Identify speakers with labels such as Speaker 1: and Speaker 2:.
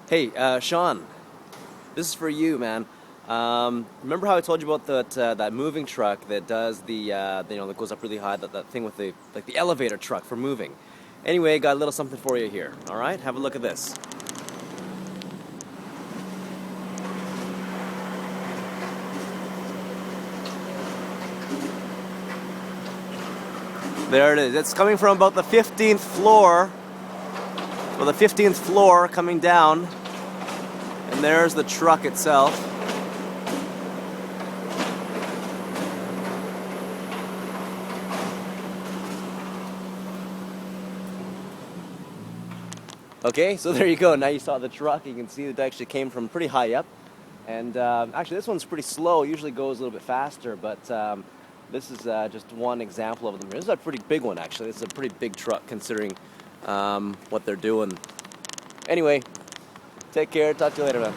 Speaker 1: Hey, Sean, this is for you, man. Remember how I told you about that moving truck that does that goes up really high, that thing with the elevator truck for moving. Anyway, got a little something for you here. All right, have a look at this. There it is. It's coming from about the 15th floor. Well, the 15th floor coming down, and there's the truck itself. Okay, so there you go. Now you saw the truck. You can see it actually came from pretty high up. And actually, this one's pretty slow. It usually goes a little bit faster, but this is just one example of them. This is a pretty big one, actually. This is a pretty big truck considering what they're doing. Anyway, take care. Talk to you later, man.